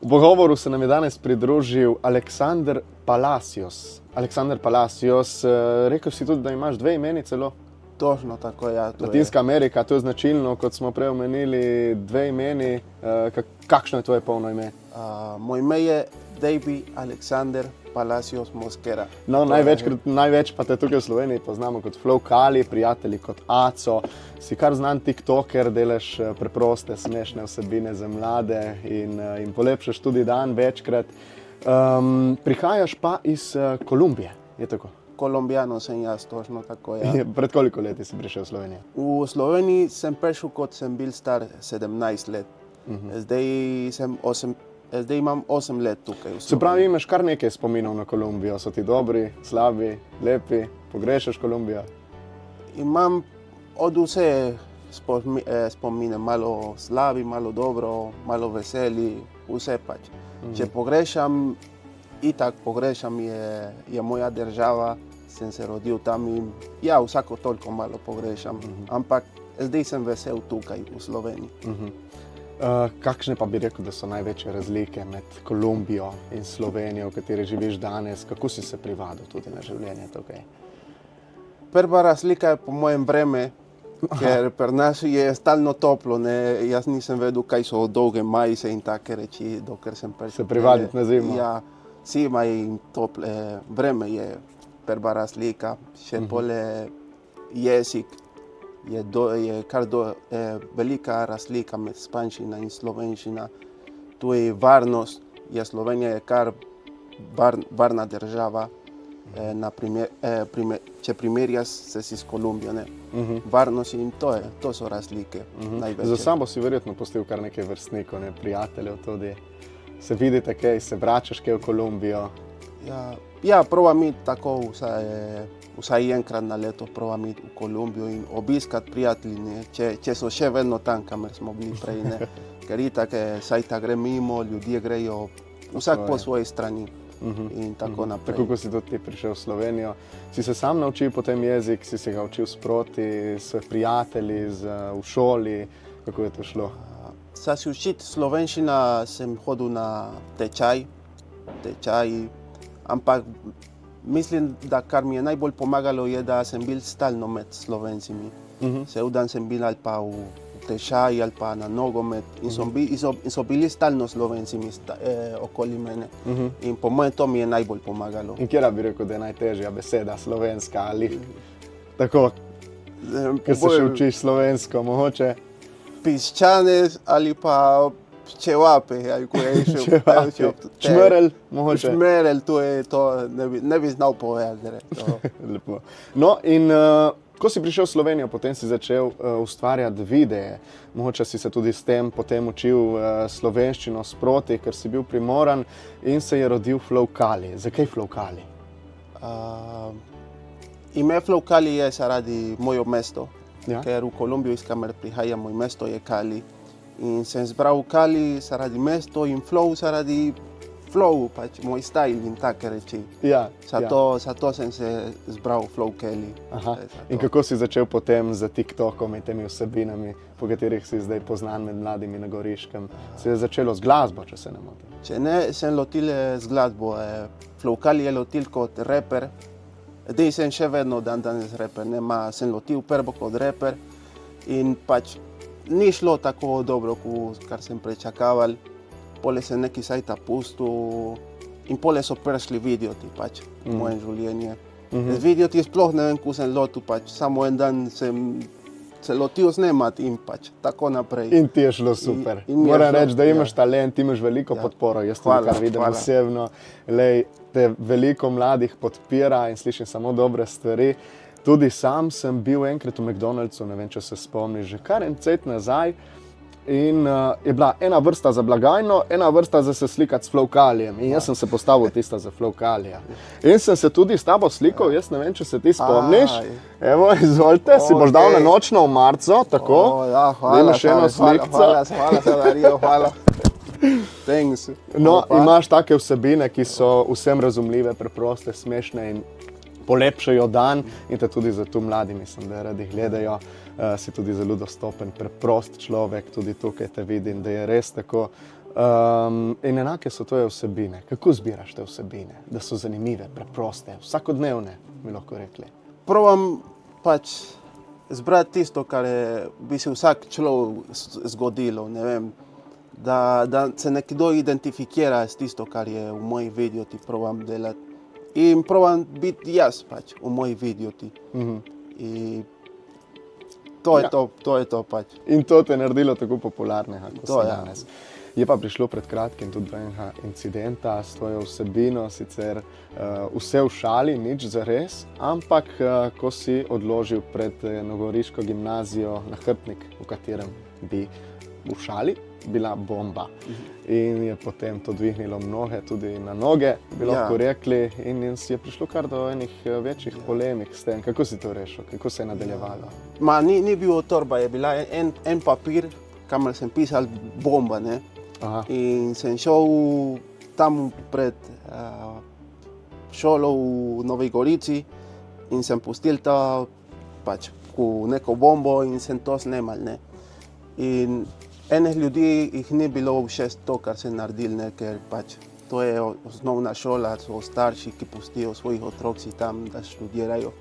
V pogovoru se nam je danes pridružil Alexander Palacios. Alexander Palacios, rekel si tudi, da imaš dve imeni celo? Točno tako, ja. Latinska Amerika, to je značilno, kot smo prej omenili, dve imeni. Kakšno je tvoje polno ime? Moj ime je Davey Alexander Palacios Mosquera. No, največ pa te tukaj v Sloveniji poznamo kot Flow Kali, prijatelji kot Aco. Si kar znan tiktoker, delaš preproste, smešne vsebine za mlade in polepšaš tudi dan večkrat. Prihajaš pa iz Kolumbije, je tako? Kolumbijano sem jaz, točno tako, ja. Pred koliko leti si prišel v Slovenijo? V Sloveniji sem prišel, kot sem bil star 17 let. Zdaj imam 8 let tukaj v Sloveniji. Se pravi, imaš kar nekaj spominov na Kolumbijo. So ti dobri, slabi, lepi? Pogrešaš Kolumbijo? Imam od vse spomine, malo slabi, malo dobro, malo veseli, vse pač. Če pogrešam, itak pogrešam je moja država, sem se rodil tam in ja, vsako toliko malo pogrešam, ampak zdaj sem vesel tukaj v Sloveniji. Kakšne pa bi rekel, da so največje razlike med Kolumbijo in Slovenijo, v kateri živiš danes? Kako si se privadil tudi na življenje tukaj? Prva razlika je po mojem vreme, ker pri nas je stalno toplo, ne? Jaz nisem vedel, kaj so dolge majice in take reči, dokler sem prišel. Se privaditi na zimo? Ja, zima in tople, vreme je prva razlika, še pole jezik. Je velika razlika med španščina in slovenščina. Tu je varnost, Slovenija je kar varna država, če primerjaš se s Kolumbijo. Varnost in to so razlike največje. Za sabo si verjetno pustil kar nekaj vrstnikov, prijateljev tudi. Se vidite kaj, se vračaš kaj v Kolumbijo? Ja, probam iti tako vsaj enkrat na leto, probam iti v Kolumbijo in obiskati prijatelji, če so še vedno tam, kamor smo bili prej. Ker itak sajta gre mimo, ljudje grejo vsak po svoji strani in tako naprej. Tako kot si tudi ti prišel v Slovenijo, si se sam naučil potem jezik, si se ga učil sproti, s prijatelji, v šoli, kako je to šlo? Za se učiti slovenščina sem hodil na tečaj, ampak mislim, da kar mi je najbolj pomagalo je, da sem bil stalno med Slovencimi. Cel dan sem bil ali pa v tečaj ali pa na nogomet in so bili stalno Slovencimi okoli mene. In po mojem to mi je najbolj pomagalo. In kjera bi rekel, da je najtežja beseda slovenska ali tako, ker se še učiš slovensko, mogoče? Piščanec ali pa čevape, ko je išel. Čmerelj, mogoče? Čmerelj, to ne bi znal povedati. Lepo. No in ko si prišel v Slovenijo, potem si začel ustvarjati videe. Mogoče si se tudi s tem potem učil slovenščino sproti, ker si bil primoran in se je rodil Flow Kali. Zakaj Flow Kali? Ime Flow Kali je zaradi mojo mesto, Ja. ker v Kolumbijo, iz kamer prihajam, moj mesto je Kali. In sem zbral Kali zaradi mesto in Flow zaradi Flow, pač moj stil in take reči. Ja. Zato sem se zbral Flow Kali. In kako si začel potem z TikTokom in temi vsebinami, po katerih si zdaj poznan med mladimi na Goriškem? Se je začelo z glasbo, če se ne motim? Če ne, sem lotil z glasbo. Flow Kali je lotil kot reper. Zdaj sem še vedno danes reper, sem lotil prvo kot reper in pač ni šlo tako dobro, kar sem pričakoval. Pole sem neki sajta pustil in pole so prišli videti pač v mojem življenju. Z videti sploh ne vem, ko sem lotil, pač samo en dan sem se lotil snemati in pač tako naprej. In ti je šlo super. Moram reči, da imaš talent, imaš veliko podporo. Jaz tudi kar vidim osebno. Te veliko mladih podpira in slišim samo dobre stvari. Tudi sam sem bil enkrat v McDonald'su, ne vem, če se spomniš, že kar en cajt nazaj. In je bila ena vrsta za blagajno, ena vrsta za se slikati s Flow Kalijem. In jaz sem se postavil tista za Flow Kalija. In sem se tudi s tabo slikal, jaz ne vem, če se ti spomniš. Evo, izvolite, si boš dal na nočno omarco, tako. Ja, hvala, hvala. Thanks. No, imaš take vsebine, ki so vsem razumljive, preproste, smešne in polepšajo dan in te tudi zato mladi, mislim, da radi gledajo. Si tudi zelo dostopen, preprost človek, tudi tukaj te vidim, da je res tako In enake so tvoje vsebine. Kako zbiraš te vsebine, da so zanimive, preproste, vsakodnevne, bi lahko rekli? Probam pač zbrati tisto, kar bi se vsak človek zgodilo, ne vem, da se nekdo identifikira s tisto, kar je v mojih videih, probam delati. In probam biti jaz pač v mojih videih. In to je to pač. In to te je naredilo tako popularnega, kot si danes. Je pa prišlo pred kratkim tudi do enega incidenta s tvojo vsebino, sicer vse v šali, nič zares, ampak ko si odložil pred novogoriško gimnazijo nahrbtnik, v katerem bi v šali bila bomba. In je potem to dvignilo mnoge tudi na noge, bi lahko rekli, in si je prišlo kar do enih večjih polemik s tem. Kako si to rešil? Kako se je nadaljevalo? Ni bil torba, je bila en papir, kamor sem pisal bomba, ne? In sem šel tam pred šolo v Novi Gorici in sem pustil to pač neko bombo in sem to snemal, ne? In enih ljudi jih ni bilo všeč to, kar sem naredil, ne? Ker pač to je osnovna šola, so starši, ki pustijo svojih otroci tam, da študirajo.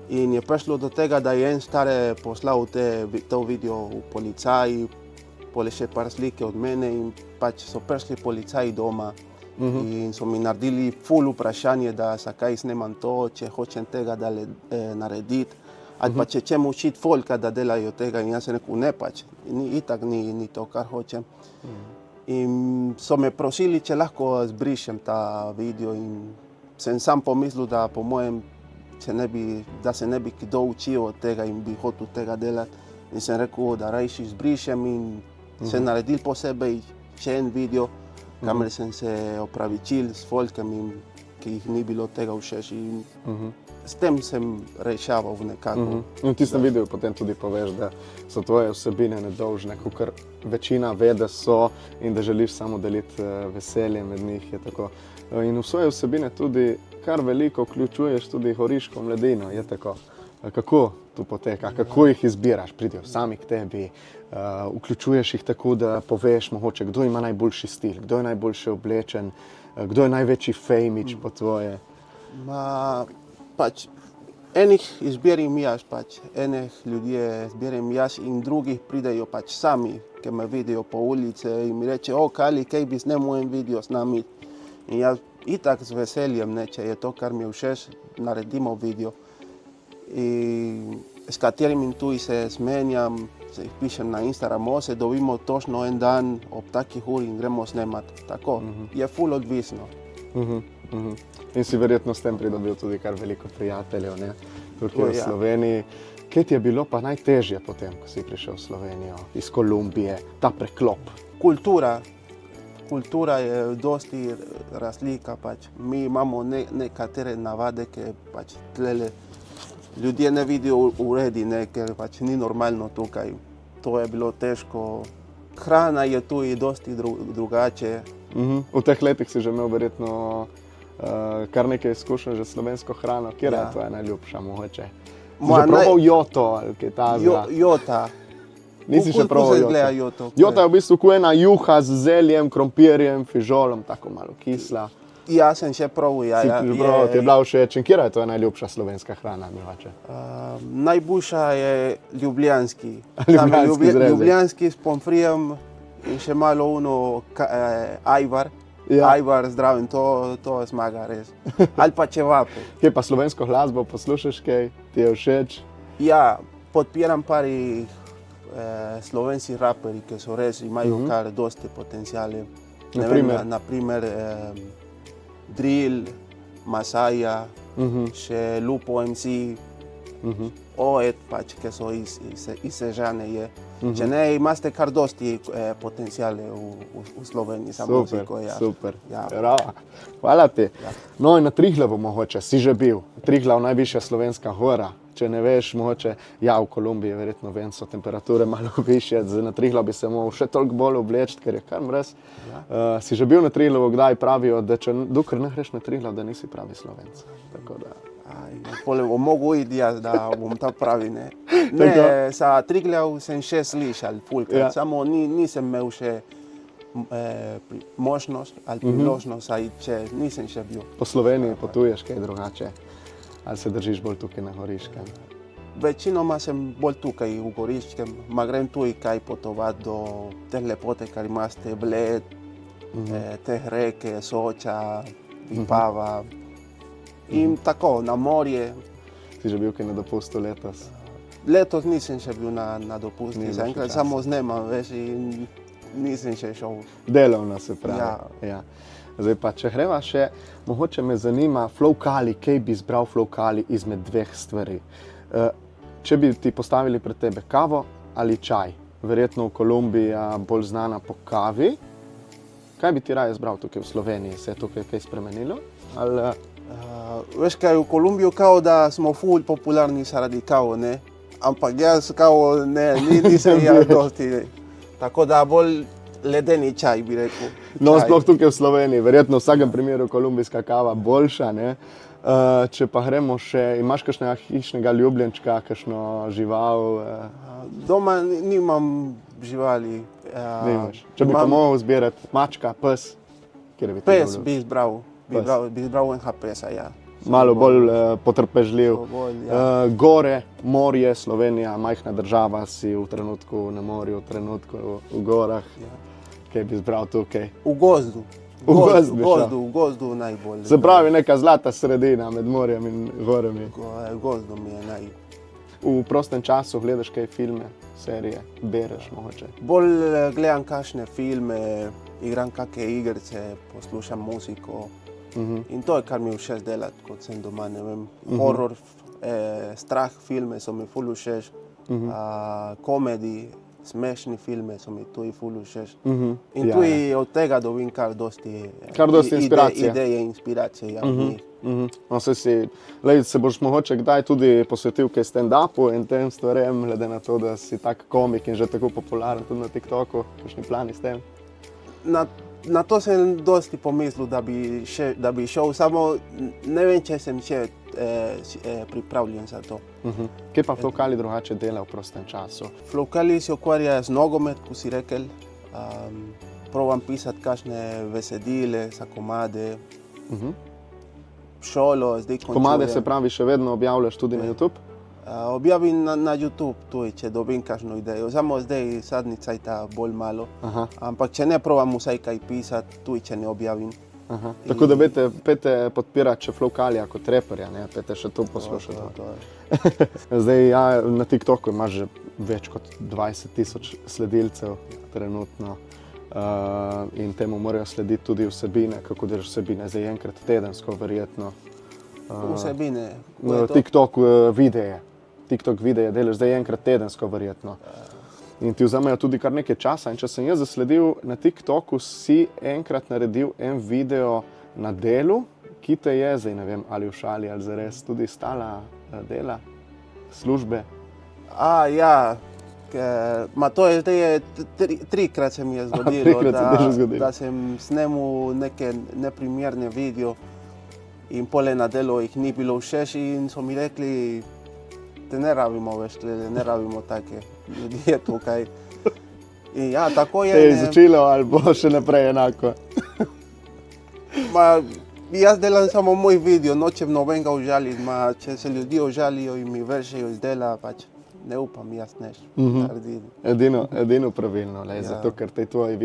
In je prišlo do tega, da je en stare poslal to video v policaji, pole še par slike od mene in pač so prišli policaji doma in so mi naredili ful vprašanje, da zakaj snemam to, če hočem tega narediti, ali pa če čem učiti folka, da delajo tega, in jaz sem rekel, ne pač, itak ni to, kar hočem. In so me prosili, če lahko zbrišem ta video in sem sam pomislil, da po mojem, da se ne bi kdo učil od tega in bi hotel tega delati. In sem rekel, da rajši zbrišem in sem naredil posebej še en video, kamor sem se opravičil s folkem, ki jih ni bilo tega všeč. S tem sem rešaval nekako. In v tistem videu potem tudi poveš, da so tvoje vsebine nedolžne, kakor večina ve, da so, in da želiš samo deliti veselje med njih. Je tako. In v svoje vsebine tudi kar veliko vključuješ tudi goriško mladino, je tako. Kako to poteka, kako jih izbiraš, pridejo sami k tebi, vključuješ jih tako, da poveš mogoče, kdo ima najboljši stil, kdo je najboljše oblečen, kdo je največji fejmič po tvoje? Pač, enih izbirim jaz, pač, enih ljudje izbirim jaz in drugih pridejo pač sami, ki me vidijo po ulici in mi reče, Kali, kaj bi snemal en video s nami? In jaz itak z veseljem, ne, če je to, kar mi je všeč, naredimo video. In s katerimi tudi se smenjam, se jih pišem na Instagramu, se dobimo točno en dan ob takih uri in gremo snemati. Tako, je ful odvisno. In si verjetno s tem pridobil tudi kar veliko prijateljev, ne? Tukaj v Sloveniji. Kaj ti je bilo pa najtežje potem, ko si prišel v Slovenijo, iz Kolumbije, ta preklop? Kultura je dosti razlika, pač. Mi imamo nekatere navade, ki pač tlele ljudje ne vidijo uredi, ne, ker pač ni normalno tukaj. To je bilo težko. Hrana je tu in dosti drugače. V teh letih si že imel verjetno kar nekaj izkušenj že s slovensko hrano. Kjer je tvoja najljubša mogoče? Si že probal joto ali kaj takega? Jota. Nisi še probal joto? Jota je v bistvu kot ena juha z zeljem, krompirjem, fižolom, tako malo kisla. Ja, sem še probal. Ti je bila všeč. In kjera je tvoja najljubša slovenska hrana? Najboljša je ljubljanski. Ljubljanski s pomfrijem in še malo ajvar. Ajvar zdraven, to zmaga res. Ali pa čevape. Kaj pa slovensko glasbo poslušaš kaj? Ti je všeč? Ja, podpiram pari slovenski raperi, ki so res imajo kar dosti potencijale. Naprimer Drill, Masaja, še Lupo MC, Oed pač, ki so iz Sežane je. Če ne, imate kar dosti potencijale v Sloveniji. Super. Hvala ti. No in na Triglavu mogoče, si že bil. Triglav, najvišja slovenska gora. Če ne veš, mogoče, v Kolumbiji verjetno vem, so temperature malo višje, na Triglav bi se moral še toliko bolj obleči, ker je kar mraz. Si že bil na Triglavu, kdaj pravijo, da dokler ne greš na Triglav, da nisi pravi Slovenc. Mogu iti jaz, da bom ta pravi, ne. Ne, za Triglav sem še slišal fulkrat, samo nisem imel še možnost ali priložnost, če nisem še bil. Po Sloveniji potuješ kaj drugače? Ali se držiš bolj tukaj na Goriškem? Večinoma sem bolj tukaj v Goriškem, ma grem tudi kaj potovati do te lepote, kar imate Bled, te reke, Soča, Vipava in tako, na morje. Si že bil kaj na dopustu letos? Letos nisem še bil na dopustu, zaenkrat samo snemam, veš, in nisem še šel. Delovno se pravi. Ja. Zdaj pa, če greva še, mogoče me zanima Flowcali, kaj bi izbral Flowcali izmed dveh stvari. Če bi ti postavili pred tebe kavo ali čaj, verjetno v Kolumbiji bolj znana po kavi, kaj bi ti raje izbral tukaj v Sloveniji? Se je tukaj kaj spremenilo? Ali... Veš kaj, v Kolumbiji kao da smo ful popularni zaradi kavo, ne? Ampak jaz kavo nisem jaz dosti, tako da bolj ledeni čaj bi rekel. No, sploh tukaj v Sloveniji, verjetno v vsakem primeru kolumbijska kava boljša, ne? Če pa gremo še, imaš kakšnega hišnega ljubljenčka, kakšno žival? Doma nimam živali. Nimaš. Če bi pa mogel zbirati mačka, pes, kjer bi ti Pes bi izbral enega pesa, ja. Malo bolj potrpežljiv. Gore, morje, Slovenija, majhna država, si v trenutku na morju, v trenutku v gorah. Kaj bi izbral tukaj? V gozdu. V gozdu najbolj. Se pravi neka zlata sredina med morjem in gorami. V gozdu mi je naj. V prostem času gledaš kaj filme, serije, bereš mogoče? Bolj gledam kakšne filme, igram kakšne igrice, poslušam muziko. In to je, kar mi všeč delati, kot sem doma, ne vem, horror, strah filme so mi ful všeč, komedi, smešni filme so mi tudi ful všeč. In tudi od tega dobim kar dosti ideje, inspiracije. No, se boš mogoče kdaj tudi posvetil kaj stand-upu in tem stvarem, glede na to, da si tak komik in že tako popularen tudi na TikToku, kakšni plani s tem? Na to sem dosti pomislil, da bi šel, samo ne vem, če sem še pripravljen za to. Kaj pa Flowcali drugače dela v prostem času? Flowcali se ukvarjajo z nogomet, ko si rekel. Provam pisati kakšne besedile za komade. Šolo, zdaj končujem. Komade se pravi še vedno objavljaš tudi na YouTube? Objavim na YouTube tudi, če dobim kakšno idejo. Samo zdaj zadnji cajta bolj malo. Ampak če ne provam vsaj kaj pisati, tudi če ne objavim. Tako da pete podpirati še Flowcalija kot reperja, ne? Pete še to poslušati. Zdaj, ja, na TikToku imaš že več kot 20,000 sledilcev trenutno. In temu morajo slediti tudi vsebine, kako delaš vsebine, zdaj enkrat tedensko verjetno. Vsebine? TikTok videe delaš zdaj enkrat tedensko verjetno. In ti vzamejo tudi kar nekaj časa. In če sem jaz zasledil na TikToku, si enkrat naredil en video na delu, ki te je, zdaj ne vem, ali v šali ali zares, tudi stala dela, službe. Ja. To je zdaj trikrat se mi je zgodilo, da sem snemal neke neprimerne video in pole na delo jih ni bilo všeč in so mi rekli, te ne rabimo več, ne rabimo take ljudje tukaj. In ja, tako je. Te je začelo ali bo še naprej enako? Jaz delam samo moj video, nočem nobenega užaliti, če se ljudi užalijo in mi vršejo iz dela, pač ne upam, jaz neš. Edino pravilno, zato ker te tvoji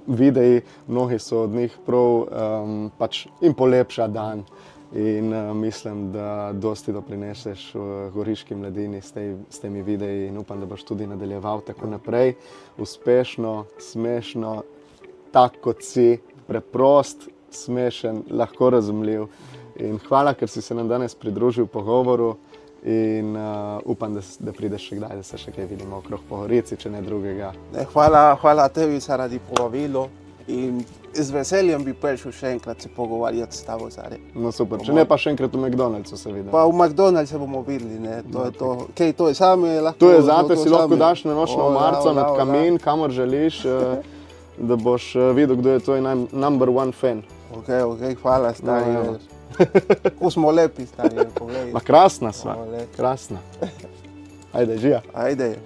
videi, mnogi so od njih prav pač jim polepša dan in mislim, da dosti doprineseš goriški mladini s temi videi in upam, da boš tudi nadaljeval tako naprej, uspešno, smešno, tak kot si, preprost, smešen, lahko razumljiv. In hvala, ker si se nam danes pridružil pogovoru. In upam, da prideš še kdaj, da se še kaj vidimo okrog po Gorici, če ne drugega. Hvala tebi zaradi povabilo in z veseljem bi prišel še enkrat se pogovarjati s tabo. No super, če ne pa še enkrat v McDonald'su se vidimo. Pa v McDonald'su bomo videli, ne, to je to. Kaj to je, sami lahko... To je zate, si lahko daš na nočno omarico nad kamin, kamor želiš, da boš videl, kdo je tvoj number one fan. Ok, hvala, stari. Ko smo lepi, stari, poglej. Ma krasna sva, krasna. Ajde, žija. Ajde.